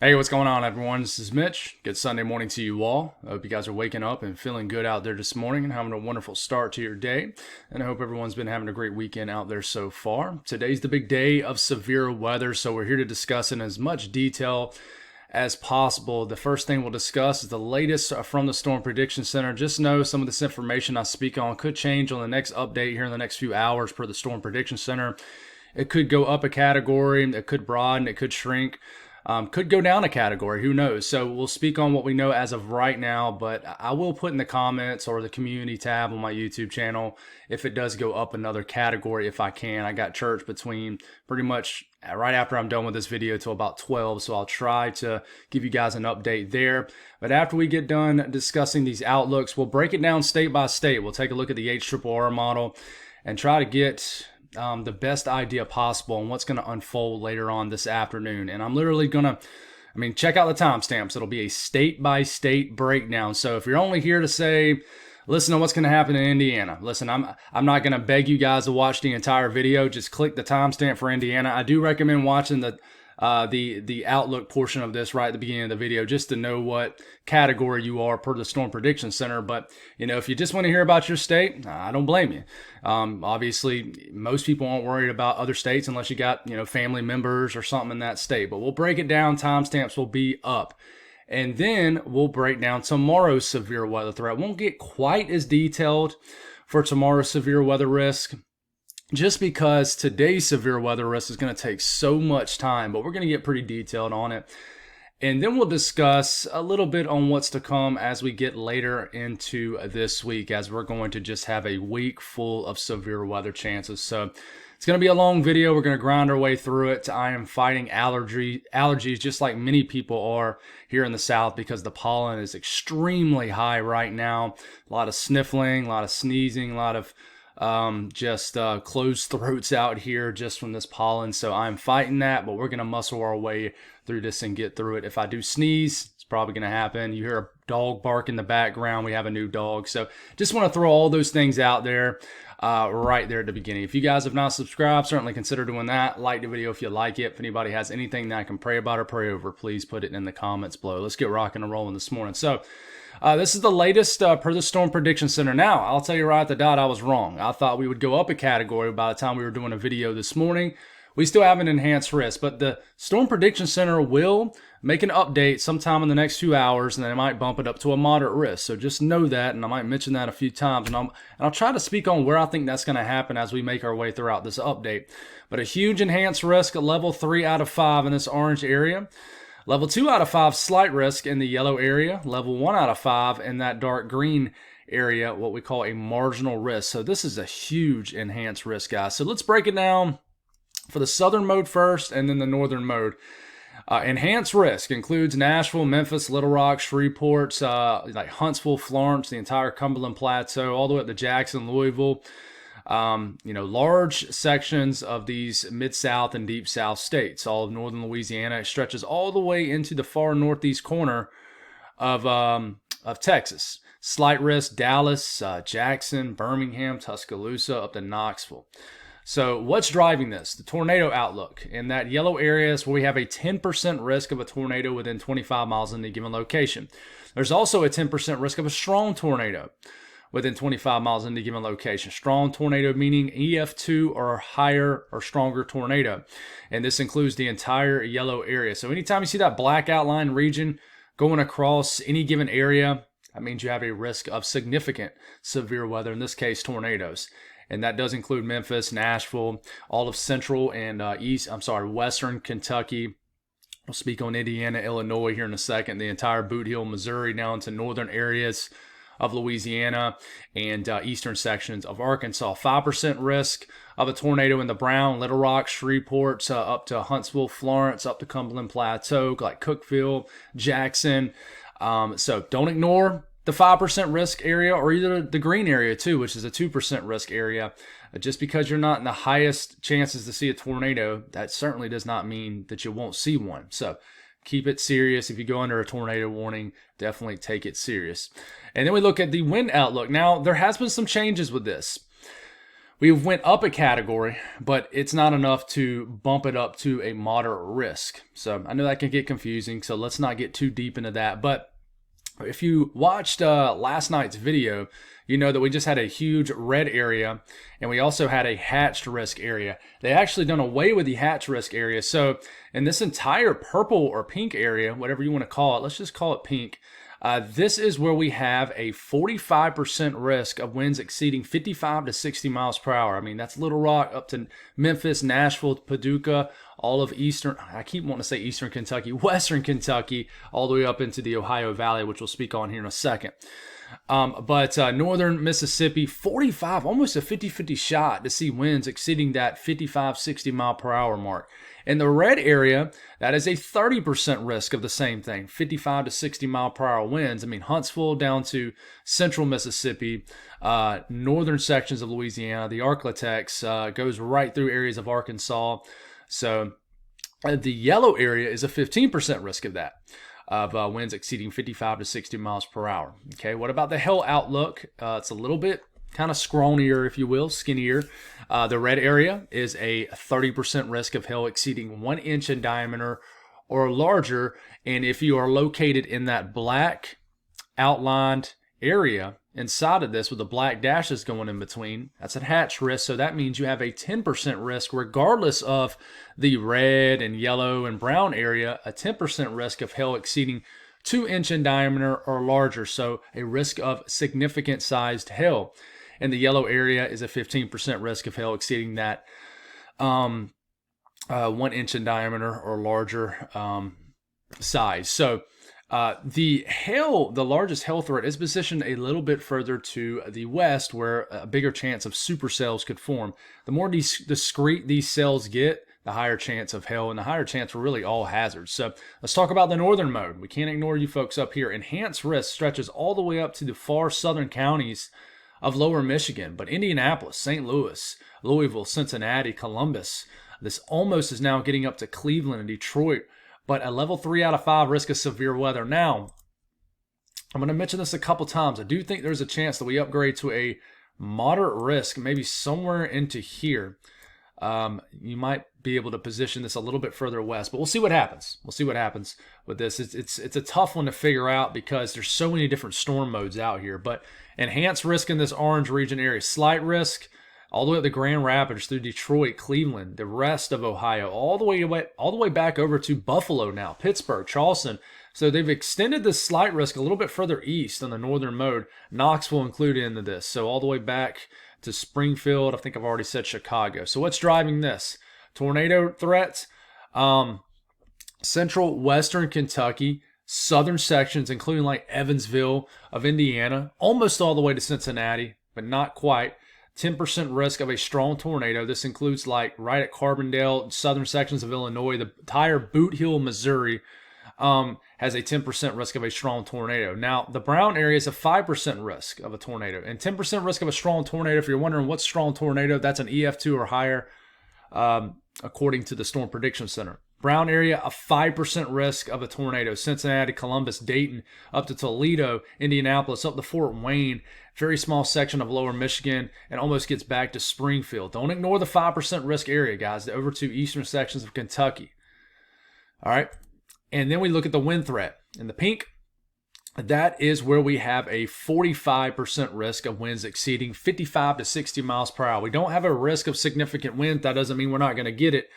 Hey, what's going on, everyone? This is Mitch. Good Sunday morning to you all. I hope you guys are waking up and feeling good out there this morning and having a wonderful start to your day. And I hope everyone's been having a great weekend out there so far. Today's the big day of severe weather, so we're here to discuss in as much detail as possible. The first thing we'll discuss is the latest from the Storm Prediction Center. Just know some of this information I speak on could change on the next update here in the next few hours per the Storm Prediction Center. It could go up a category, it could broaden, it could shrink. Could go down a category, who knows? So we'll speak on what we know as of right now, but I will put in the comments or the community tab on my YouTube channel if it does go up another category if I can. I got church between pretty much right after I'm done with this video till about 12, so I'll try to give you guys an update there. But after we get done discussing these outlooks, we'll break it down state by state. We'll take a look at the HRRR model and try to get the best idea possible on what's going to unfold later on this afternoon. And I'm literally going to, check out the timestamps. It'll be a state-by-state breakdown. So if you're only here to say, listen to what's going to happen in Indiana, listen, I'm not going to beg you guys to watch the entire video. Just click the timestamp for Indiana. I do recommend watching the outlook portion of this right at the beginning of the video just to know what category you are per the Storm Prediction Center. But if you just want to hear about your state, I don't blame you. Obviously most people aren't worried about other states unless you got family members or something in that state, but we'll break it down. Timestamps will be up. And then we'll break down tomorrow's severe weather threat. Won't get quite as detailed for tomorrow's severe weather risk, just because today's severe weather risk is going to take so much time, but we're going to get pretty detailed on it. And then we'll discuss a little bit on what's to come as we get later into this week, as we're going to just have a week full of severe weather chances. So it's going to be a long video. We're going to grind our way through it. I am fighting allergies just like many people are here in the South because the pollen is extremely high right now. A lot of sniffling, a lot of sneezing, a lot of closed throats out here just from this pollen. So I'm fighting that, but we're going to muscle our way through this and get through it. If I do sneeze, it's probably going to happen. You hear a dog bark in the background. We have a new dog. So just want to throw all those things out there right there at the beginning. If you guys have not subscribed, certainly consider doing that. Like the video if you like it. If anybody has anything that I can pray about or pray over, please put it in the comments below. Let's get rocking and rolling this morning. So this is the latest per the Storm Prediction Center. Now, I'll tell you right at the dot, I was wrong. I thought we would go up a category by the time we were doing a video this morning. We still have an enhanced risk, but the Storm Prediction Center will make an update sometime in the next few hours, and they might bump it up to a moderate risk. So just know that, and I might mention that a few times, and I'll try to speak on where I think that's going to happen as we make our way throughout this update. But a huge enhanced risk, a level 3 out of 5 in this orange area. Level 2 out of 5, slight risk in the yellow area. Level 1 out of 5 in that dark green area, what we call a marginal risk. So this is a huge enhanced risk, guys. So let's break it down for the southern mode first and then the northern mode. Enhanced risk includes Nashville, Memphis, Little Rock, Shreveport, like Huntsville, Florence, the entire Cumberland Plateau, all the way up to Jackson, Louisville. Large sections of these mid-south and deep south states, all of northern Louisiana. It stretches all the way into the far northeast corner of Texas. Slight risk, Dallas, Jackson, Birmingham, Tuscaloosa, up to Knoxville. So what's driving this? The tornado outlook. In that yellow area is where we have a 10% risk of a tornado within 25 miles in a given location. There's also a 10% risk of a strong tornado within 25 miles in a given location. Strong tornado meaning EF2 or higher or stronger tornado. And this includes the entire yellow area. So anytime you see that black outline region going across any given area, that means you have a risk of significant severe weather, in this case tornadoes. And that does include Memphis, Nashville, all of central and western Kentucky. We'll speak on Indiana, Illinois here in a second, the entire Boot Heel, Missouri, down into northern areas of Louisiana and eastern sections of Arkansas. 5% risk of a tornado in the Brown, Little Rock, Shreveport, up to Huntsville, Florence, up to Cumberland Plateau, like Cookeville, Jackson. So don't ignore the 5% risk area or either the green area too, which is a 2% risk area. Just because you're not in the highest chances to see a tornado, that certainly does not mean that you won't see one. So keep it serious. If you go under a tornado warning, definitely take it serious. And then we look at the wind outlook. Now, there has been some changes with this. We went up a category, but it's not enough to bump it up to a moderate risk. So I know that can get confusing, so let's not get too deep into that. But if you watched last night's video, you know that we just had a huge red area, and we also had a hatched risk area. They actually done away with the hatched risk area. So in this entire purple or pink area, whatever you want to call it, let's just call it pink. This is where we have a 45% risk of winds exceeding 55 to 60 miles per hour. I mean, that's Little Rock up to Memphis, Nashville, Paducah, all of I keep wanting to say Eastern Kentucky, Western Kentucky, all the way up into the Ohio Valley, which we'll speak on here in a second. But northern Mississippi, 45, almost a 50-50 shot to see winds exceeding that 55, 60 mile per hour mark. In the red area, that is a 30% risk of the same thing, 55 to 60 mile per hour winds. I mean, Huntsville down to central Mississippi, northern sections of Louisiana, the Arklatex goes right through areas of Arkansas. So the yellow area is a 15% risk of that, of winds exceeding 55 to 60 miles per hour. Okay, what about the hail outlook? It's a little bit kind of scrawnier, if you will, skinnier. The red area is a 30% risk of hail exceeding 1 inch in diameter or larger. And if you are located in that black outlined area inside of this with the black dashes going in between, that's a hatch risk. So that means you have a 10% risk, regardless of the red and yellow and brown area, a 10% risk of hail exceeding 2 inch in diameter or larger. So a risk of significant sized hail. And the yellow area is a 15% risk of hail exceeding that 1 inch in diameter or larger size. So the largest hail threat is positioned a little bit further to the west, where a bigger chance of supercells could form. The more discrete these cells get, the higher chance of hail and the higher chance for really all hazards. So let's talk about the northern mode. We can't ignore you folks up here. Enhanced risk stretches all the way up to the far southern counties of lower Michigan, but Indianapolis, St. Louis, Louisville, Cincinnati, Columbus. This almost is now getting up to Cleveland and Detroit, but a level 3 out of 5 risk of severe weather. Now, I'm going to mention this a couple times. I do think there's a chance that we upgrade to a moderate risk, maybe somewhere into here. You might be able to position this a little bit further west, but we'll see what happens. We'll see what happens with this. It's a tough one to figure out because there's so many different storm modes out here. But enhanced risk in this orange region area, slight risk all the way up to Grand Rapids through Detroit, Cleveland, the rest of Ohio, all the way back over to Buffalo now, Pittsburgh, Charleston. So they've extended the slight risk a little bit further east on the northern mode. Knoxville included into this, so all the way back to Springfield. I think I've already said Chicago. So what's driving this? Tornado threats, central western Kentucky, southern sections, including like Evansville of Indiana, almost all the way to Cincinnati, but not quite. 10% risk of a strong tornado. This includes like right at Carbondale, southern sections of Illinois. The entire Boot Hill, Missouri, has a 10% risk of a strong tornado. Now, the brown area is a 5% risk of a tornado and 10% risk of a strong tornado. If you're wondering what's strong tornado, that's an EF2 or higher, according to the Storm Prediction Center. Brown area, a 5% risk of a tornado. Cincinnati, Columbus, Dayton, up to Toledo, Indianapolis, up to Fort Wayne. Very small section of lower Michigan, and almost gets back to Springfield. Don't ignore the 5% risk area, guys, over to eastern sections of Kentucky. All right. And then we look at the wind threat. In the pink, that is where we have a 45% risk of winds exceeding 55 to 60 miles per hour. We don't have a risk of significant wind. That doesn't mean we're not going to get it.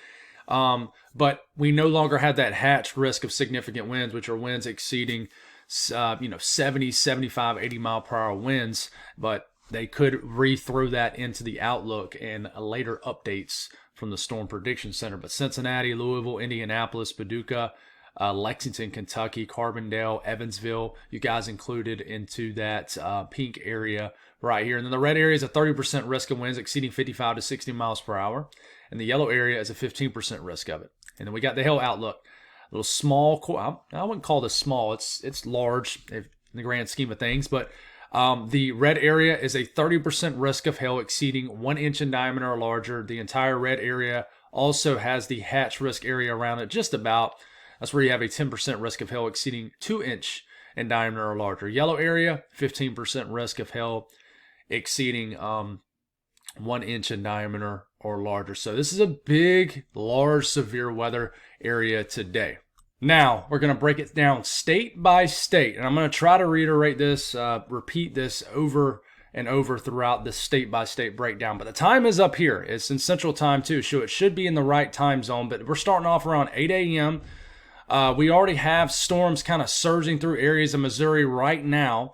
But we no longer have that hatched risk of significant winds, which are winds exceeding 70, 75, 80 mile per hour winds. But they could rethrow that into the outlook and later updates from the Storm Prediction Center. But Cincinnati, Louisville, Indianapolis, Paducah, Lexington, Kentucky, Carbondale, Evansville, you guys included into that pink area right here. And then the red area is a 30% risk of winds exceeding 55 to 60 miles per hour. And the yellow area is a 15% risk of it. And then we got the hail outlook. A little small, I wouldn't call this small. It's large in the grand scheme of things. But the red area is a 30% risk of hail exceeding 1 inch in diameter or larger. The entire red area also has the hatch risk area around it just about. That's where you have a 10% risk of hail exceeding 2 inch in diameter or larger. Yellow area, 15% risk of hail exceeding 1 inch in diameter or larger. So this is a big, large, severe weather area today. Now, we're going to break it down state by state, and I'm going to try to reiterate this, repeat this over and over throughout this state-by-state breakdown. But the time is up here. It's in Central Time, too, so it should be in the right time zone. But we're starting off around 8 a.m. We already have storms kind of surging through areas of Missouri right now.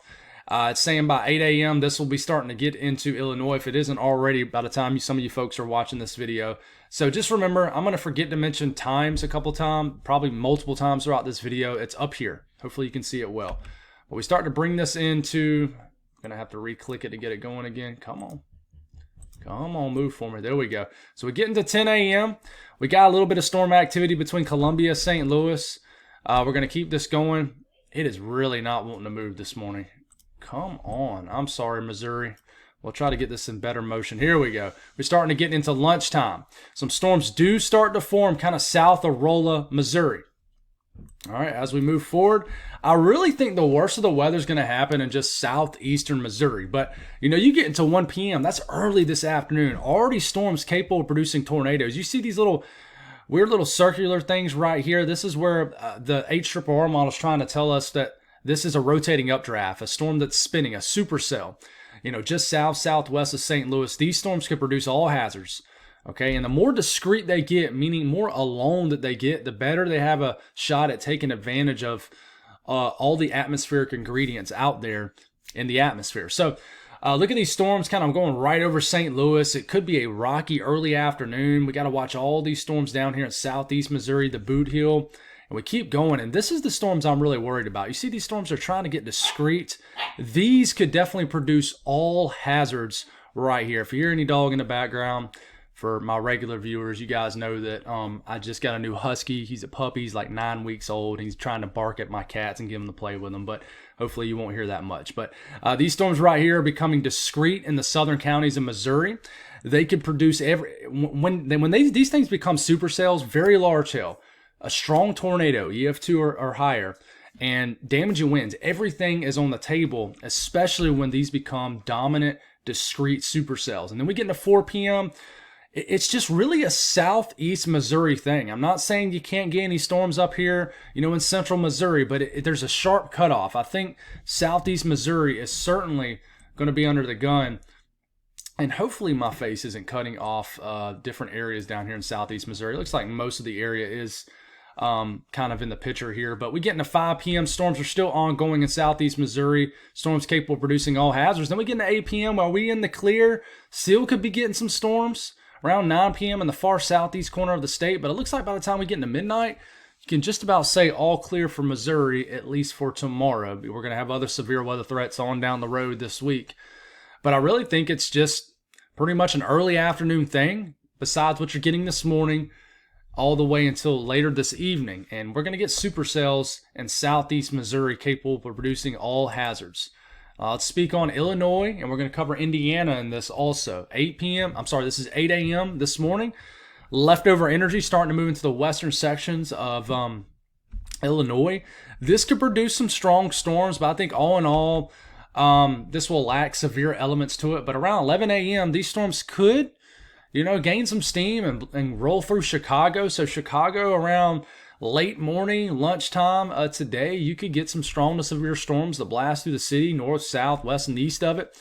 It's saying by 8 a.m. this will be starting to get into Illinois if it isn't already by the time some of you folks are watching this video. So just remember, I'm going to forget to mention times a couple times, probably multiple times throughout this video. It's up here. Hopefully you can see it well. But we start to bring this into, I'm going to have to re-click it to get it going again. Come on. Come on, move for me. There we go. So we get into 10 a.m. We got a little bit of storm activity between Columbia, St. Louis. We're going to keep this going. It is really not wanting to move this morning. Come on. I'm sorry, Missouri. We'll try to get this in better motion. Here we go. We're starting to get into lunchtime. Some storms do start to form kind of south of Rolla, Missouri. All right, as we move forward, I really think the worst of the weather is going to happen in just southeastern Missouri. But, you get into 1 p.m. That's early this afternoon. Already storms capable of producing tornadoes. You see these little weird little circular things right here. This is where the HRRR model is trying to tell us that this is a rotating updraft, a storm that's spinning, a supercell. Just southwest of St. Louis. These storms can produce all hazards. Okay, and the more discreet they get, meaning more alone that they get, the better they have a shot at taking advantage of all the atmospheric ingredients out there in the atmosphere. So look at these storms kind of going right over St. Louis. It could be a rocky early afternoon. We got to watch all these storms down here in southeast Missouri, the Boot Hill. And we keep going, and this is the storms I'm really worried about. You see these storms are trying to get discreet. These could definitely produce all hazards right here. If you hear any dog in the background, for my regular viewers, you guys know that I just got a new husky. He's a puppy. He's like 9 weeks old. He's trying to bark at my cats and give them to play with them, but hopefully you won't hear that much. But these storms right here are becoming discreet in the southern counties of Missouri. They could produce when these things become supercells, very large hail, a strong tornado, EF2 or higher, and damaging winds. Everything is on the table, especially when these become dominant, discrete supercells. And then we get into 4 p.m., it's just really a southeast Missouri thing. I'm not saying you can't get any storms up here, in central Missouri, but there's a sharp cutoff. I think southeast Missouri is certainly going to be under the gun. And hopefully my face isn't cutting off different areas down here in southeast Missouri. It looks like most of the area is kind of in the picture here. But we get into 5 p.m. Storms are still ongoing in southeast Missouri. Storms capable of producing all hazards. Then we get into 8 p.m. while we in the clear. Still could be getting some storms around 9 p.m. in the far southeast corner of the state. But it looks like by the time we get into midnight, you can just about say all clear for Missouri, at least for tomorrow. We're going to have other severe weather threats on down the road this week. But I really think it's just pretty much an early afternoon thing, besides what you're getting this morning, all the way until later this evening. And we're going to get supercells in southeast Missouri capable of producing all hazards. Let's speak on Illinois, and we're going to cover Indiana in this also. 8 p.m. I'm sorry, this is 8 a.m. this morning. Leftover energy starting to move into the western sections of Illinois. This could produce some strong storms, but I think all in all, this will lack severe elements to it. But around 11 a.m., these storms could, gain some steam and roll through Chicago. So Chicago around late morning, lunchtime today, you could get some strong to severe storms that blast through the city, north, south, west, and east of it.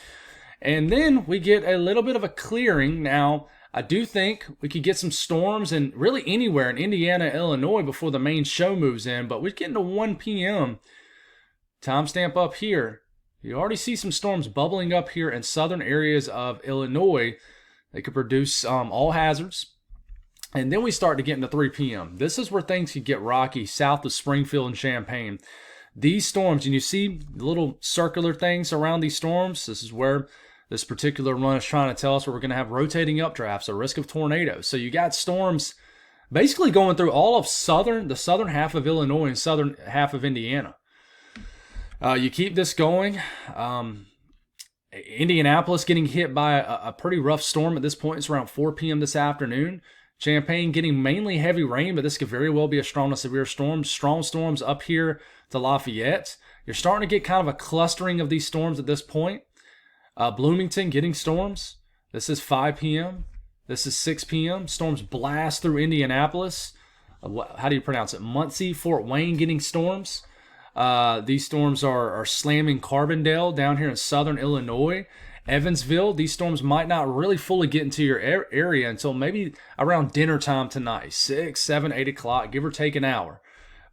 And then we get a little bit of a clearing. Now, I do think we could get some storms and really anywhere in Indiana, Illinois before the main show moves in. But we're getting to 1 p.m. Timestamp up here. You already see some storms bubbling up here in southern areas of Illinois. They could produce all hazards. And then we start to get into 3 p.m. This is where things could get rocky south of Springfield and Champaign. These storms, and you see the little circular things around these storms, this is where this particular run is trying to tell us where we're going to have rotating updrafts, a risk of tornadoes. So you got storms basically going through all of the southern half of Illinois and southern half of Indiana. You keep this going. Indianapolis getting hit by a pretty rough storm at this point. It's around 4 p.m. this afternoon. Champaign getting mainly heavy rain, but this could very well be a strong to severe storm. Strong storms up here to Lafayette. You're starting to get kind of a clustering of these storms at this point. Bloomington getting storms. This is 5 p.m. This is 6 p.m. Storms blast through Indianapolis. How do you pronounce it? Muncie, Fort Wayne getting storms. These storms are slamming Carbondale down here in southern Illinois. Evansville, these storms might not really fully get into your area until maybe around dinner time tonight, 6, 7, 8 o'clock, give or take an hour.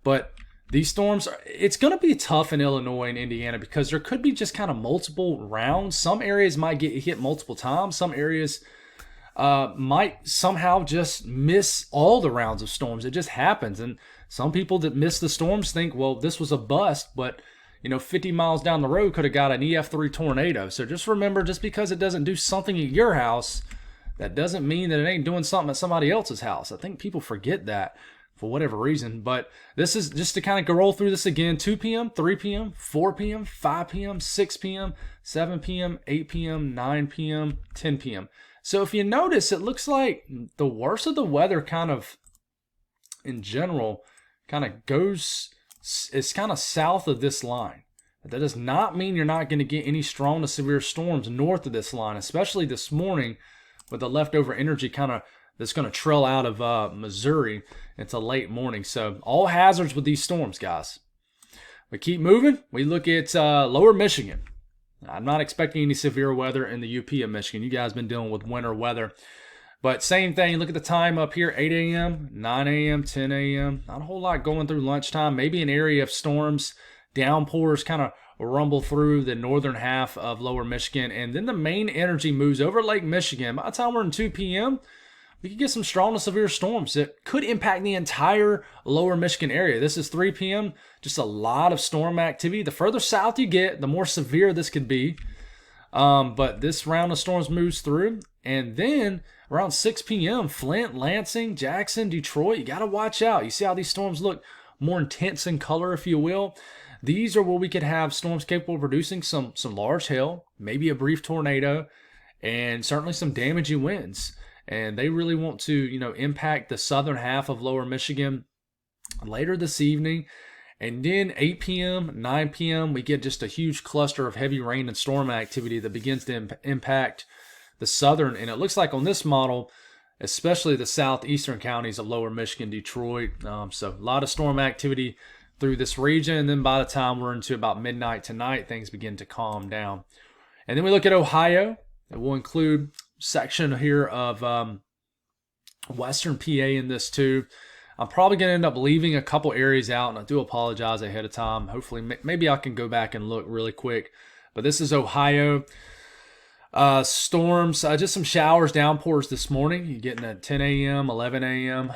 But these storms, it's going to be tough in Illinois and Indiana because there could be just kind of multiple rounds. Some areas might get hit multiple times. Some areas might somehow just miss all the rounds of storms. It just happens. And some people that miss the storms think, well, this was a bust, but 50 miles down the road could have got an EF3 tornado. So just remember, just because it doesn't do something at your house, that doesn't mean that it ain't doing something at somebody else's house. I think people forget that for whatever reason. But this is just to kind of roll through this again. 2 p.m., 3 p.m., 4 p.m., 5 p.m., 6 p.m., 7 p.m., 8 p.m., 9 p.m., 10 p.m. So if you notice, it looks like the worst of the weather kind of, in general, kind of goes, it's kind of south of this line. That does not mean you're not going to get any strong to severe storms north of this line, especially this morning with the leftover energy kind of that's going to trail out of Missouri into late morning. So all hazards with these storms, guys. We keep moving. We look at lower Michigan. I'm not expecting any severe weather in the UP of Michigan. You guys have been dealing with winter weather. But same thing, look at the time up here, 8 a.m., 9 a.m., 10 a.m. Not a whole lot going through lunchtime. Maybe an area of storms, downpours kind of rumble through the northern half of lower Michigan. And then the main energy moves over Lake Michigan. By the time we're in 2 p.m., we could get some strong to severe storms that could impact the entire lower Michigan area. This is 3 p.m., just a lot of storm activity. The further south you get, the more severe this could be. But this round of storms moves through. And then around 6 p.m., Flint, Lansing, Jackson, Detroit, you got to watch out. You see how these storms look more intense in color, if you will. These are where we could have storms capable of producing some large hail, maybe a brief tornado, and certainly some damaging winds. And they really want to, impact the southern half of lower Michigan later this evening. And then 8 p.m., 9 p.m., we get just a huge cluster of heavy rain and storm activity that begins to impact the southern. And it looks like on this model, especially the southeastern counties of lower Michigan, Detroit. So a lot of storm activity through this region. And then by the time we're into about midnight tonight, things begin to calm down. And then we look at Ohio. It will include section here of western PA in this too. I'm probably going to end up leaving a couple areas out, and I do apologize ahead of time. Hopefully, maybe I can go back and look really quick. But this is Ohio. Storms, just some showers, downpours this morning. You're getting at 10 a.m., 11 a.m.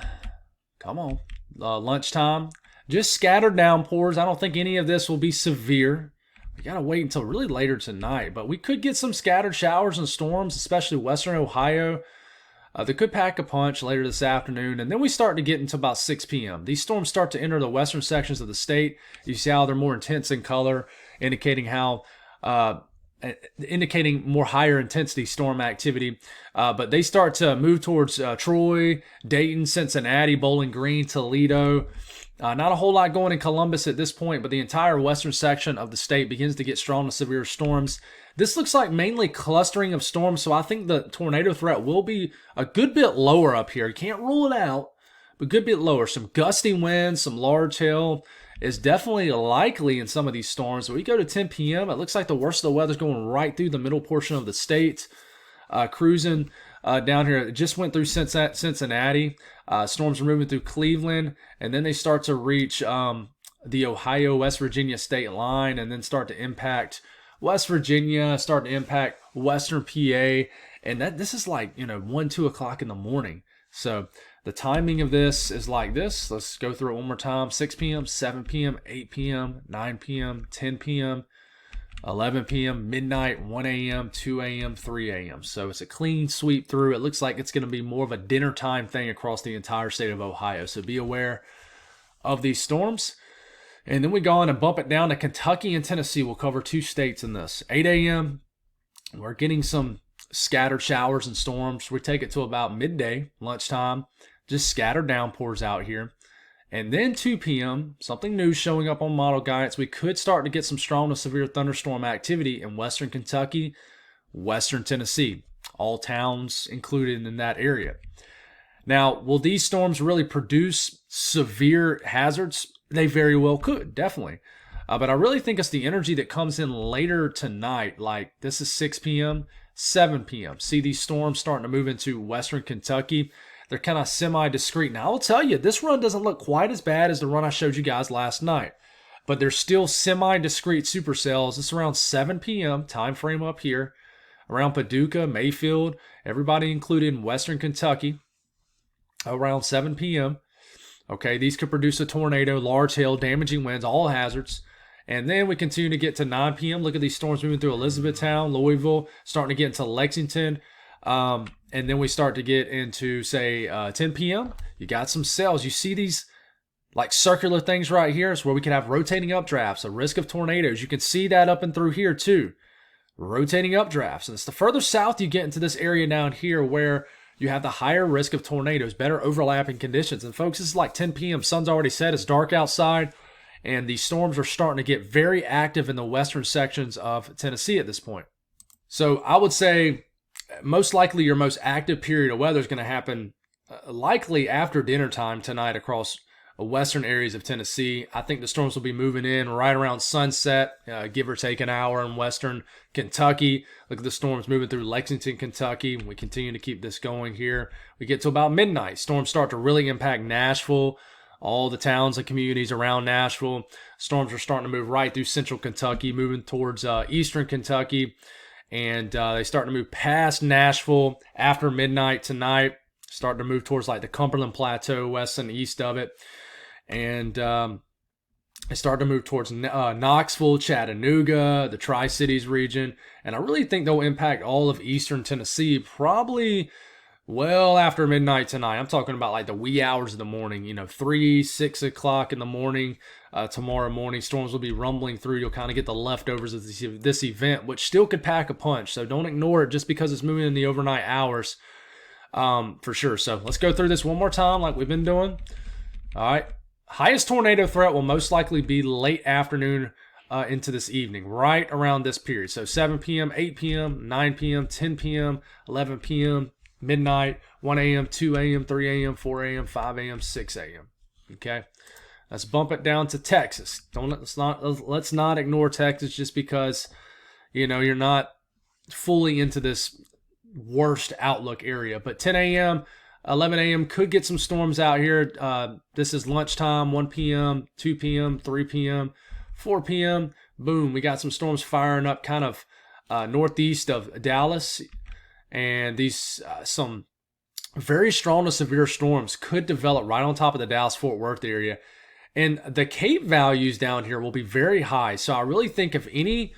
Come on. Lunchtime. Just scattered downpours. I don't think any of this will be severe. We got to wait until really later tonight. But we could get some scattered showers and storms, especially western Ohio. They could pack a punch later this afternoon. And then we start to get into about 6 p.m. These storms start to enter the western sections of the state. You see how they're more intense in color, indicating more higher intensity storm activity. But they start to move towards Troy, Dayton, Cincinnati, Bowling Green, Toledo. Not a whole lot going in Columbus at this point, but the entire western section of the state begins to get strong to severe storms. This looks like mainly clustering of storms, so I think the tornado threat will be a good bit lower up here. You can't rule it out, but a good bit lower. Some gusty winds, some large hail is definitely likely in some of these storms. When we go to 10 p.m., it looks like the worst of the weather's going right through the middle portion of the state. Cruising down here, it just went through Cincinnati. Storms are moving through Cleveland, and then they start to reach the Ohio-West Virginia state line, and then start to impact West Virginia, start to impact western PA, and this is like 1, 2 o'clock in the morning. So the timing of this is like this. Let's go through it one more time. 6 p.m., 7 p.m., 8 p.m., 9 p.m., 10 p.m., 11 p.m., midnight, 1 a.m., 2 a.m., 3 a.m. So it's a clean sweep through. It looks like it's going to be more of a dinner time thing across the entire state of Ohio. So be aware of these storms. And then we go on and bump it down to Kentucky and Tennessee. We'll cover 2 states in this. 8 a.m., we're getting some scattered showers and storms. We take it to about midday, lunchtime, just scattered downpours out here. And then 2 p.m., something new showing up on model guidance. We could start to get some strong to severe thunderstorm activity in western Kentucky, western Tennessee. all towns included in that area. Now, will these storms really produce severe hazards? They very well could, definitely. But I really think it's the energy that comes in later tonight. Like this is 6 p.m., 7 p.m. See these storms starting to move into western Kentucky. They're kind of semi-discreet. Now, I will tell you, this run doesn't look quite as bad as the run I showed you guys last night. But they're still semi-discreet supercells. It's around 7 p.m. time frame up here. Around Paducah, Mayfield, everybody included in western Kentucky. Around 7 p.m. Okay, these could produce a tornado, large hail, damaging winds, all hazards. And then we continue to get to 9 p.m. Look at these storms moving through Elizabethtown, Louisville, starting to get into Lexington. And then we start to get into, say, 10 p.m. You got some cells. You see these like circular things right here. It's where we can have rotating updrafts, a risk of tornadoes. You can see that up and through here too. Rotating updrafts. And it's the further south you get into this area down here where you have the higher risk of tornadoes, better overlapping conditions. And folks, this is like 10 p.m. Sun's already set. It's dark outside. And these storms are starting to get very active in the western sections of Tennessee at this point. So I would say most likely your most active period of weather is going to happen likely after dinner time tonight across western areas of Tennessee. I think the storms will be moving in right around sunset, give or take an hour in western Kentucky. Look at the storms moving through Lexington, Kentucky. We continue to keep this going here. We get to about midnight. Storms start to really impact Nashville, all the towns and communities around Nashville. Storms are starting to move right through central Kentucky, moving towards eastern Kentucky. And they start to move past Nashville after midnight tonight, starting to move towards like the Cumberland Plateau, west and east of it. And they start to move towards Knoxville, Chattanooga, the Tri-Cities region. And I really think they'll impact all of eastern Tennessee probably well after midnight tonight. I'm talking about like the wee hours of the morning, 3, 6 o'clock in the morning. Tomorrow morning, storms will be rumbling through. You'll kind of get the leftovers of this event, which still could pack a punch. So don't ignore it just because it's moving in the overnight hours for sure. So let's go through this one more time like we've been doing. All right. Highest tornado threat will most likely be late afternoon into this evening, right around this period. So 7 p.m., 8 p.m., 9 p.m., 10 p.m., 11 p.m., midnight, 1 a.m., 2 a.m., 3 a.m., 4 a.m., 5 a.m., 6 a.m. Okay, let's bump it down to Texas. Let's not ignore Texas just because you're not fully into this worst outlook area. But 10 a.m., 11 a.m. could get some storms out here. This is lunchtime, 1 p.m., 2 p.m., 3 p.m., 4 p.m. Boom, we got some storms firing up kind of northeast of Dallas. And these some very strong to severe storms could develop right on top of the Dallas-Fort Worth area. And the Cape values down here will be very high. So I really think if any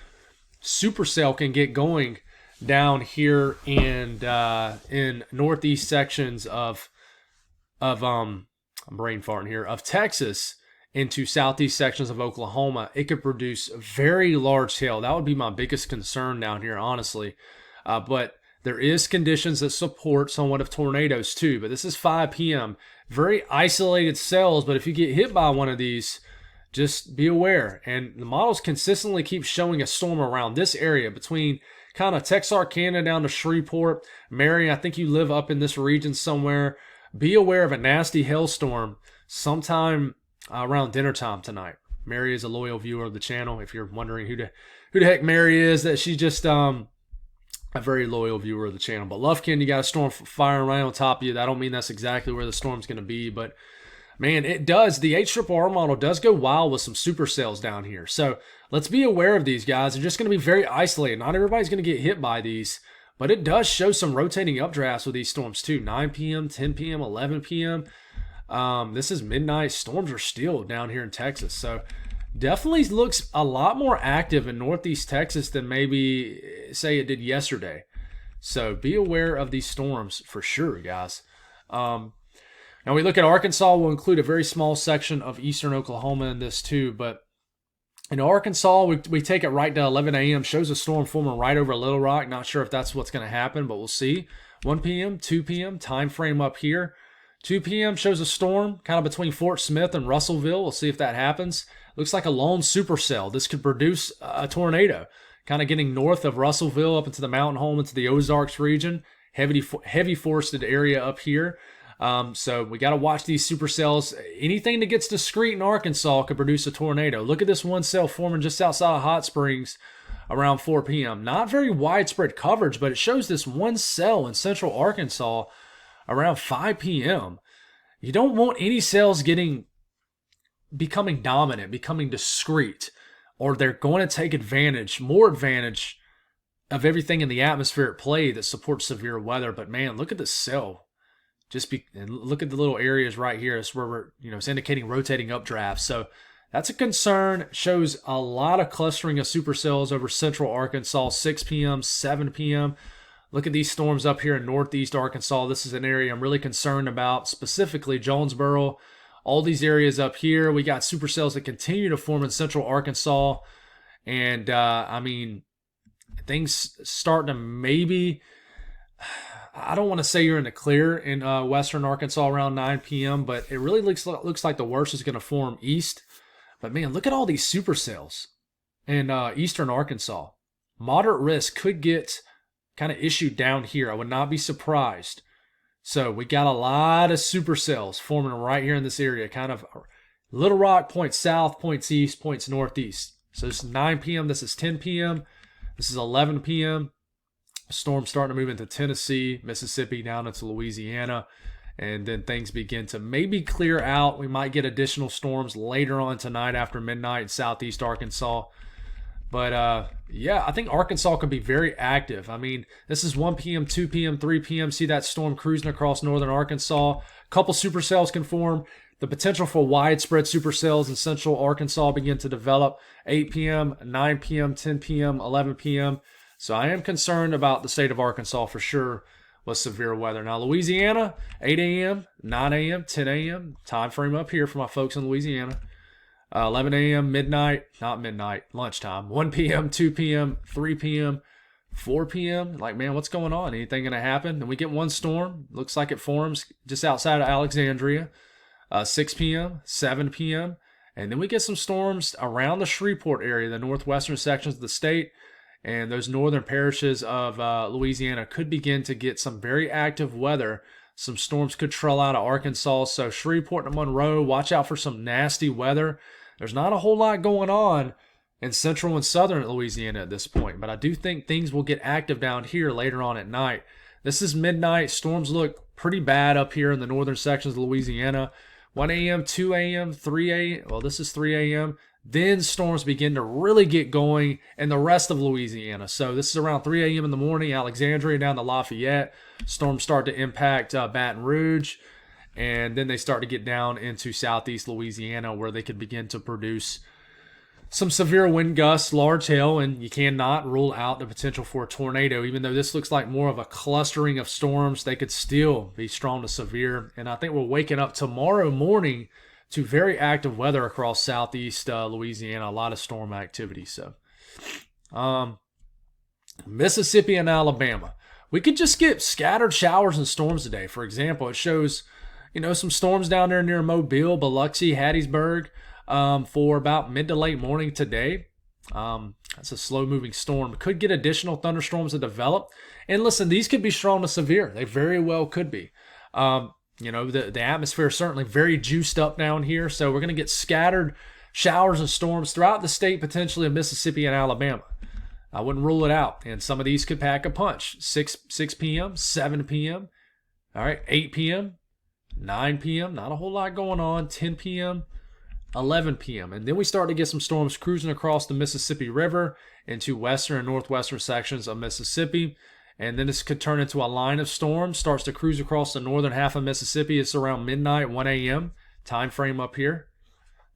supercell can get going down here and in northeast sections of I'm brain farting here, of Texas into southeast sections of Oklahoma, it could produce very large hail. That would be my biggest concern down here, honestly. But there is conditions that support somewhat of tornadoes too, but this is 5 p.m. Very isolated cells, but if you get hit by one of these, just be aware. And the models consistently keep showing a storm around this area between kind of Texarkana down to Shreveport. Mary, I think you live up in this region somewhere. Be aware of a nasty hailstorm sometime around dinner time tonight. Mary is a loyal viewer of the channel. If you're wondering who the heck Mary is, that she's just a very loyal viewer of the channel. But Lufkin, you got a storm firing right on top of you. I don't mean that's exactly where the storm's going to be, but man, it does. The HRRR model does go wild with some supercells down here. So let's be aware of these guys. They're just going to be very isolated. Not everybody's going to get hit by these, but it does show some rotating updrafts with these storms too. 9 p.m., 10 p.m., 11 p.m. This is midnight. Storms are still down here in Texas. So definitely looks a lot more active in northeast Texas than maybe say it did yesterday. So be aware of these storms for sure, guys. Now we look at Arkansas. We'll include a very small section of eastern Oklahoma in this too. But in Arkansas, we take it right to 11 a.m. Shows a storm forming right over Little Rock. Not sure if that's what's going to happen, but we'll see. 1 p.m., 2 p.m., time frame up here. 2 p.m. shows a storm kind of between Fort Smith and Russellville. We'll see if that happens. Looks like a lone supercell. This could produce a tornado. kind of getting north of Russellville up into the mountain home into the Ozarks region. Heavy forested area up here. So we got to watch these supercells. Anything that gets discrete in Arkansas could produce a tornado. Look at this one cell forming just outside of Hot Springs around 4 p.m. Not very widespread coverage, but it shows this one cell in central Arkansas around 5 p.m. You don't want any cells becoming dominant, becoming discrete, or they're going to take more advantage of everything in the atmosphere at play that supports severe weather. But man, look at this cell. And look at the little areas right here. It's where we're, it's indicating rotating updrafts. So that's a concern. Shows a lot of clustering of supercells over central Arkansas, 6 p.m., 7 p.m. Look at these storms up here in northeast Arkansas. This is an area I'm really concerned about, specifically Jonesboro. All these areas up here, we got supercells that continue to form in central Arkansas. And, things starting to maybe... I don't want to say you're in the clear in western Arkansas around 9 p.m., but it really looks like the worst is going to form east. But man, look at all these supercells in eastern Arkansas. Moderate risk could get kind of issued down here. I would not be surprised. So we got a lot of supercells forming right here in this area. Kind of Little Rock points south, points east, points northeast. So this is 9 p.m. This is 10 p.m. This is 11 p.m. Storm starting to move into Tennessee, Mississippi, down into Louisiana, and then things begin to maybe clear out. We might get additional storms later on tonight after midnight in southeast Arkansas. But, I think Arkansas can be very active. This is 1 p.m., 2 p.m., 3 p.m. See that storm cruising across northern Arkansas. A couple supercells can form. The potential for widespread supercells in central Arkansas begin to develop. 8 p.m., 9 p.m., 10 p.m., 11 p.m., So I am concerned about the state of Arkansas for sure with severe weather. Now, Louisiana, 8 a.m., 9 a.m., 10 a.m., time frame up here for my folks in Louisiana. 11 a.m., lunchtime, 1 p.m., 2 p.m., 3 p.m., 4 p.m. Like, man, what's going on? Anything going to happen? Then we get one storm. Looks like it forms just outside of Alexandria. 6 p.m., 7 p.m., and then we get some storms around the Shreveport area, the northwestern sections of the state. And those northern parishes of Louisiana could begin to get some very active weather. Some storms could trail out of Arkansas. So Shreveport and Monroe, watch out for some nasty weather. There's not a whole lot going on in central and southern Louisiana at this point. But I do think things will get active down here later on at night. This is midnight. Storms look pretty bad up here in the northern sections of Louisiana. 1 a.m., 2 a.m., 3 a.m. Well, this is 3 a.m. Then storms begin to really get going in the rest of Louisiana. So this is around 3 a.m. in the morning, Alexandria down to Lafayette. Storms start to impact Baton Rouge. And then they start to get down into southeast Louisiana where they could begin to produce some severe wind gusts, large hail, and you cannot rule out the potential for a tornado. Even though this looks like more of a clustering of storms, they could still be strong to severe. And I think we're waking up tomorrow morning to very active weather across southeast Louisiana, a lot of storm activity. So, Mississippi and Alabama. We could just get scattered showers and storms today. For example, it shows, some storms down there near Mobile, Biloxi, Hattiesburg for about mid to late morning today. That's a slow-moving storm. Could get additional thunderstorms to develop. And listen, these could be strong to severe. They very well could be. The atmosphere is certainly very juiced up down here, so we're going to get scattered showers and storms throughout the state, potentially of Mississippi and Alabama. I wouldn't rule it out, and some of these could pack a punch. 6 p.m., 7 p.m., all right, 8 p.m., 9 p.m., not a whole lot going on, 10 p.m., 11 p.m., and then we start to get some storms cruising across the Mississippi River into western and northwestern sections of Mississippi. And then this could turn into a line of storms, starts to cruise across the northern half of Mississippi. It's around midnight, 1 a.m. time frame up here.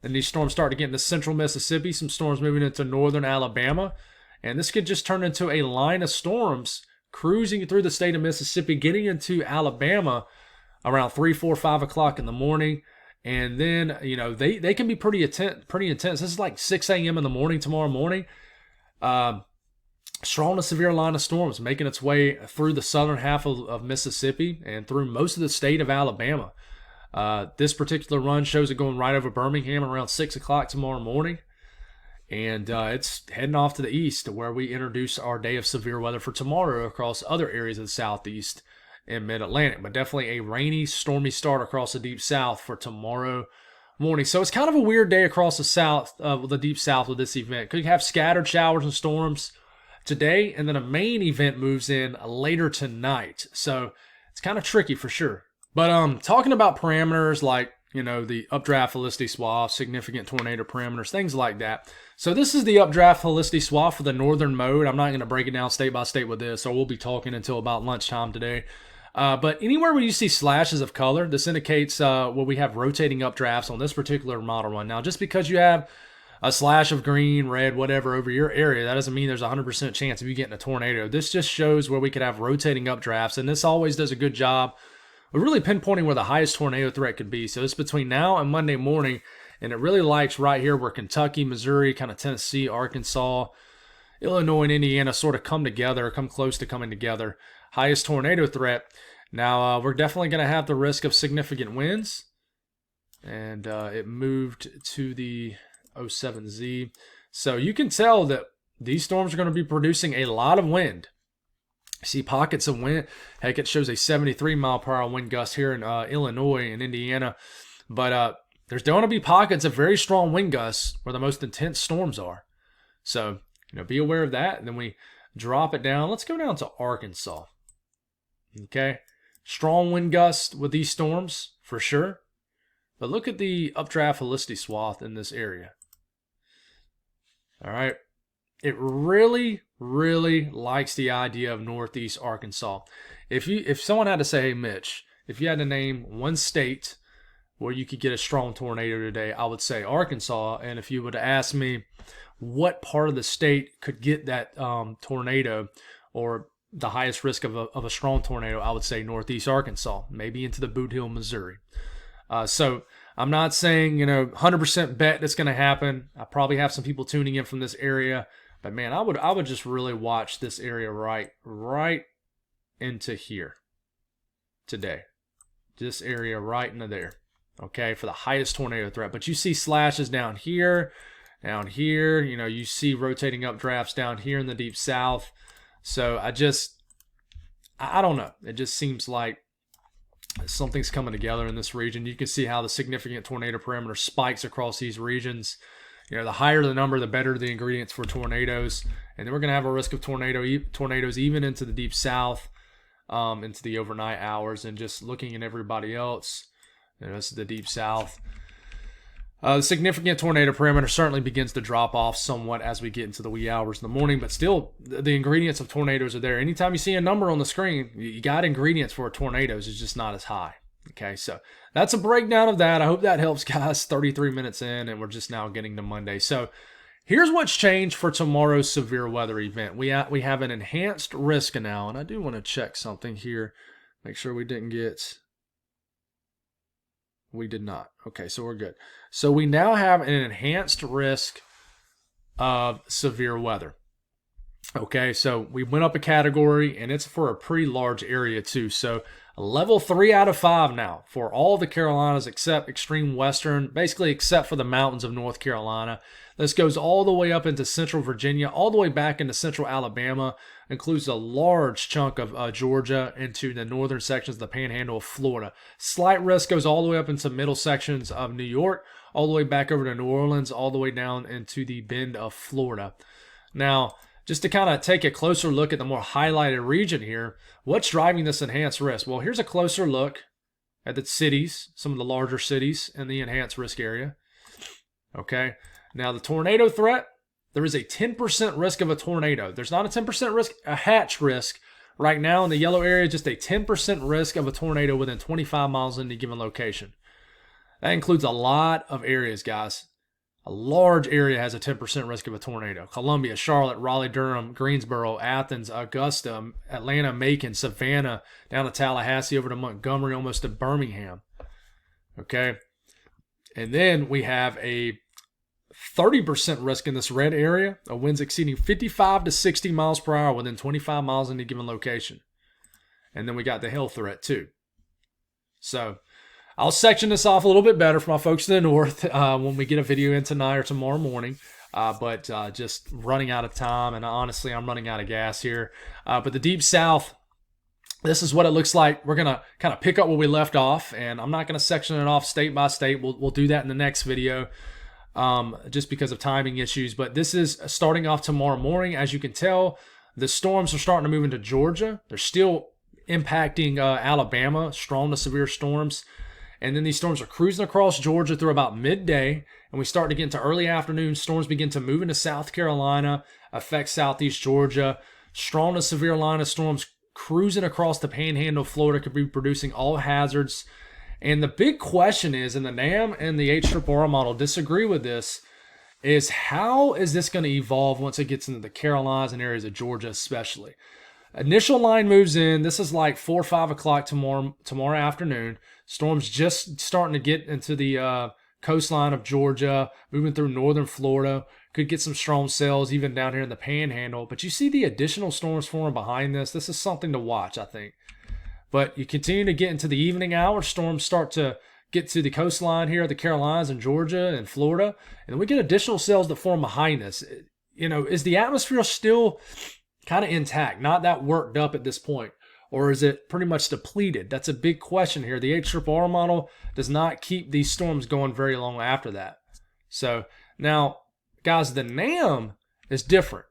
Then these storms start to get into central Mississippi, some storms moving into northern Alabama. And this could just turn into a line of storms cruising through the state of Mississippi, getting into Alabama around 3, 4, 5 o'clock in the morning. And then, they can be pretty intense. This is like 6 a.m. in the morning tomorrow morning. Strong to severe line of storms making its way through the southern half of Mississippi and through most of the state of Alabama. This particular run shows it going right over Birmingham around 6 o'clock tomorrow morning. And it's heading off to the east, where we introduce our day of severe weather for tomorrow across other areas of the southeast and mid-Atlantic. But definitely a rainy, stormy start across the deep south for tomorrow morning. So it's kind of a weird day across the south, the deep south with this event. Could have scattered showers and storms today, and then a main event moves in later tonight. So it's kind of tricky for sure. But talking about parameters like, the updraft helicity swath, significant tornado parameters, things like that. So this is the updraft helicity swath for the northern mode. I'm not going to break it down state by state with this, so we'll be talking until about lunchtime today. But anywhere where you see slashes of color, this indicates where we have rotating updrafts on this particular model run. Now, just because you have a slash of green, red, whatever over your area, that doesn't mean there's a 100% chance of you getting a tornado. This just shows where we could have rotating updrafts, and this always does a good job of really pinpointing where the highest tornado threat could be. So it's between now and Monday morning, and it really likes right here where Kentucky, Missouri, kind of Tennessee, Arkansas, Illinois, and Indiana sort of come close to coming together. Highest tornado threat. Now, we're definitely going to have the risk of significant winds, and it moved to the 07Z. So you can tell that these storms are going to be producing a lot of wind. See pockets of wind. Heck, it shows a 73 mile per hour wind gust here in Illinois and Indiana. But there's going to be pockets of very strong wind gusts where the most intense storms are. So, be aware of that. And then we drop it down. Let's go down to Arkansas. Okay. Strong wind gusts with these storms for sure. But look at the updraft helicity swath in this area. All right. It really, really likes the idea of northeast Arkansas. If someone had to say, hey, Mitch, if you had to name one state where you could get a strong tornado today, I would say Arkansas. And if you would ask me what part of the state could get that tornado or the highest risk of a strong tornado, I would say northeast Arkansas, maybe into the Boot Hill, Missouri. So I'm not saying, 100% bet that's going to happen. I probably have some people tuning in from this area. But man, I would just really watch this area right into here today. This area right into there, okay, for the highest tornado threat. But you see slashes down here. You see rotating updrafts down here in the deep south. So I don't know. It just seems like something's coming together in this region. You can see how the significant tornado parameter spikes across these regions. The higher the number, the better the ingredients for tornadoes. And then we're going to have a risk of tornadoes even into the deep south, into the overnight hours. And just looking at everybody else, this is the deep south. The significant tornado parameter certainly begins to drop off somewhat as we get into the wee hours in the morning. But still, the ingredients of tornadoes are there. Anytime you see a number on the screen, you got ingredients for tornadoes. It's just not as high. Okay, so that's a breakdown of that. I hope that helps, guys. 33 minutes in, and we're just now getting to Monday. So here's what's changed for tomorrow's severe weather event. We have an enhanced risk now, and I do want to check something here. Make sure we didn't get... We did not. Okay, so we're good. So we now have an enhanced risk of severe weather. Okay, so we went up a category, and it's for a pretty large area too. So level 3 out of 5 now for all the Carolinas except extreme western, basically except for the mountains of North Carolina. This goes all the way up into central Virginia, all the way back into central Alabama, includes a large chunk of Georgia into the northern sections of the panhandle of Florida. Slight risk goes all the way up into middle sections of New York, all the way back over to New Orleans, all the way down into the bend of Florida. Now, just to kind of take a closer look at the more highlighted region here, what's driving this enhanced risk? Well, here's a closer look at the cities, some of the larger cities in the enhanced risk area. Okay, now the tornado threat, there is a 10% risk of a tornado. There's not a 10% risk, a hatch risk. Right now in the yellow area, just a 10% risk of a tornado within 25 miles in any given location. That includes a lot of areas, guys. A large area has a 10% risk of a tornado. Columbia, Charlotte, Raleigh, Durham, Greensboro, Athens, Augusta, Atlanta, Macon, Savannah, down to Tallahassee, over to Montgomery, almost to Birmingham. Okay? And then we have a 30% risk in this red area of winds exceeding 55 to 60 miles per hour within 25 miles in a given location. And then we got the hail threat too. So I'll section this off a little bit better for my folks to the north when we get a video in tonight or tomorrow morning. but just running out of time. And honestly, I'm running out of gas here. But the Deep South, this is what it looks like. We're going to kind of pick up where we left off, and I'm not going to section it off state by state. We'll do that in the next video just because of timing issues. But this is starting off tomorrow morning. As you can tell, the storms are starting to move into Georgia. They're still impacting Alabama, strong to severe storms. And then these storms are cruising across Georgia through about midday, and we start to get into early afternoon. Storms begin to move into South Carolina, affect southeast Georgia. Strong to severe line of storms cruising across the panhandle of Florida, could be producing all hazards. And the big question is, and the NAM and the HRRR model disagree with this, is how is this going to evolve once it gets into the Carolinas and areas of Georgia especially? Initial line moves in. This is like 4 or 5 o'clock tomorrow afternoon. Storms just starting to get into the coastline of Georgia, moving through northern Florida. Could get some strong cells even down here in the panhandle. But you see the additional storms forming behind this. This is something to watch, I think. But you continue to get into the evening hours. Storms start to get to the coastline here of the Carolinas and Georgia and Florida. And then we get additional cells that form behind this. You know, is the atmosphere still kind of intact, not that worked up at this point? Or is it pretty much depleted? That's a big question here. The HRRR model does not keep these storms going very long after that. So now, guys, the NAM is different.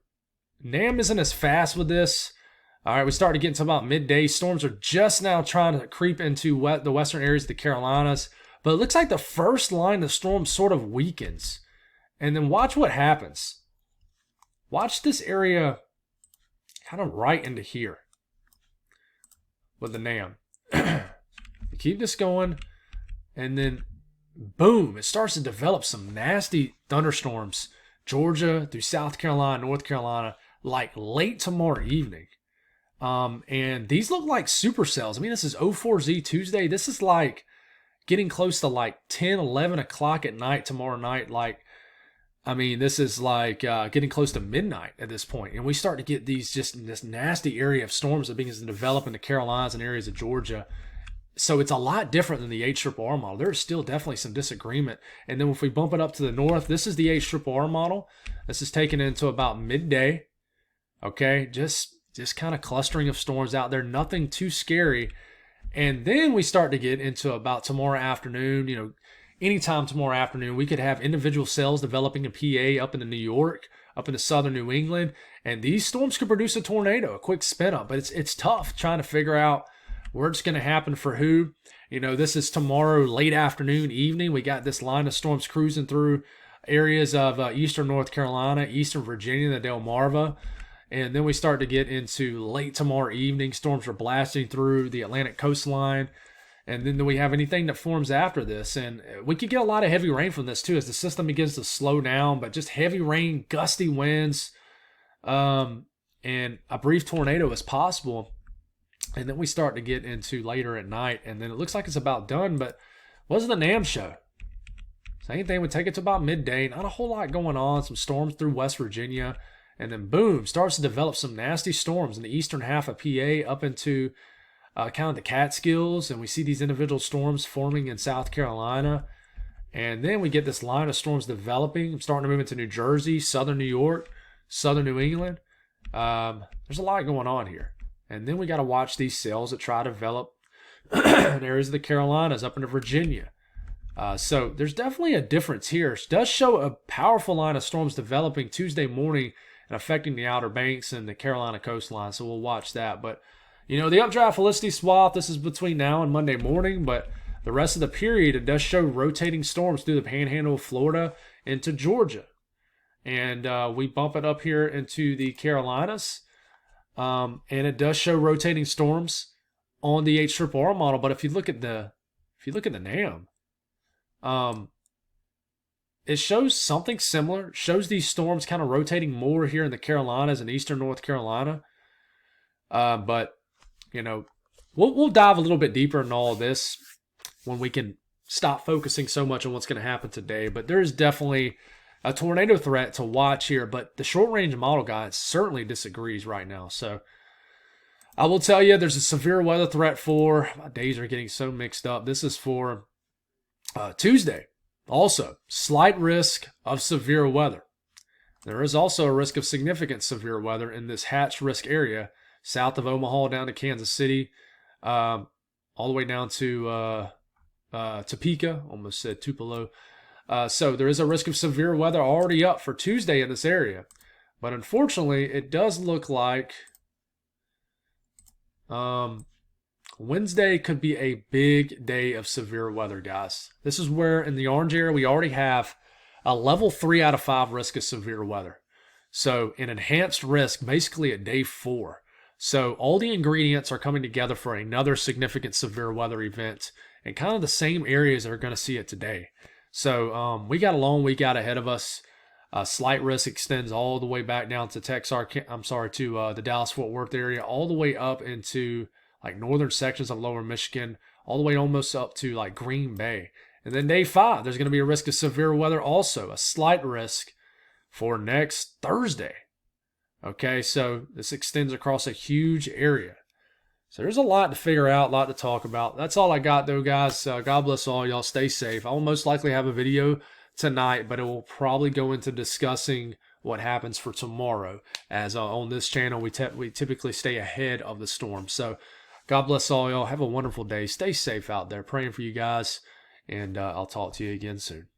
NAM isn't as fast with this. All right, we start to get into about midday. Storms are just now trying to creep into the western areas of the Carolinas. But it looks like the first line of storm sort of weakens. And then watch what happens. Watch this area kind of right into here with the NAM. Keep this going, and then boom, it starts to develop some nasty thunderstorms. Georgia through South Carolina, North Carolina, like late tomorrow evening. And these look like supercells. I mean, this is 04Z Tuesday. This is like getting close to like 10, 11 o'clock at night tomorrow night. Like, I mean, this is like getting close to midnight at this point. And we start to get these just this nasty area of storms that begins to develop in the Carolinas and areas of Georgia. So it's a lot different than the HRRR model. There's still definitely some disagreement. And then if we bump it up to the north, this is the HRRR model. This is taken into about midday. Okay, just kind of clustering of storms out there. Nothing too scary. And then we start to get into about tomorrow afternoon. You know, anytime tomorrow afternoon, we could have individual cells developing in PA up into New York, up into southern New England. And these storms could produce a tornado, a quick spin up. But it's tough trying to figure out where it's going to happen for who. You know, this is tomorrow late afternoon, evening. We got this line of storms cruising through areas of eastern North Carolina, eastern Virginia, the Delmarva. And then we start to get into late tomorrow evening. Storms are blasting through the Atlantic coastline. And then we have anything that forms after this. And we could get a lot of heavy rain from this too as the system begins to slow down. But just heavy rain, gusty winds, and a brief tornado is possible. And then we start to get into later at night. And then it looks like it's about done. But what does the NAM show? Same thing would take it to about midday. Not a whole lot going on. Some storms through West Virginia. And then boom, starts to develop some nasty storms in the eastern half of PA up into kind of the Catskills. And we see these individual storms forming in South Carolina. And then we get this line of storms developing, starting to move into New Jersey, southern New York, southern New England. There's a lot going on here. And then we got to watch these cells that try to develop in areas of the Carolinas up into Virginia. So there's definitely a difference here. It does show a powerful line of storms developing Tuesday morning and affecting the Outer Banks and the Carolina coastline. So we'll watch that. But, you know, the updraft Felicity swath, this is between now and Monday morning. But the rest of the period, it does show rotating storms through the panhandle of Florida into Georgia. And we bump it up here into the Carolinas. And it does show rotating storms on the HRRR model. But if you look at the NAM, it shows something similar. It shows these storms kind of rotating more here in the Carolinas and eastern North Carolina. But, you know, we'll dive a little bit deeper in all of this when we can stop focusing so much on what's going to happen today. But there is definitely a tornado threat to watch here. But the short-range model guide certainly disagrees right now. So I will tell you there's a severe weather threat for, my days are getting so mixed up. This is for Tuesday. Also, slight risk of severe weather. There is also a risk of significant severe weather in this hatch risk area, south of Omaha down to Kansas City, all the way down to Topeka, almost said Tupelo. So there is a risk of severe weather already up for Tuesday in this area. But unfortunately, it does look like Wednesday could be a big day of severe weather, guys. This is where in the orange area we already have a level 3 out of 5 risk of severe weather. So an enhanced risk basically at day 4. So all the ingredients are coming together for another significant severe weather event in kind of the same areas that are going to see it today. So we got a long week out ahead of us. Slight risk extends all the way back down to the Dallas-Fort Worth area, all the way up into like northern sections of lower Michigan, all the way almost up to like Green Bay. And then day 5, there's going to be a risk of severe weather also, a slight risk for next Thursday. Okay, so this extends across a huge area. So there's a lot to figure out, a lot to talk about. That's all I got though, guys. God bless all y'all. Stay safe. I will most likely have a video tonight, but it will probably go into discussing what happens for tomorrow, as on this channel we typically stay ahead of the storm. So God bless all y'all. Have a wonderful day. Stay safe out there. Praying for you guys, and I'll talk to you again soon.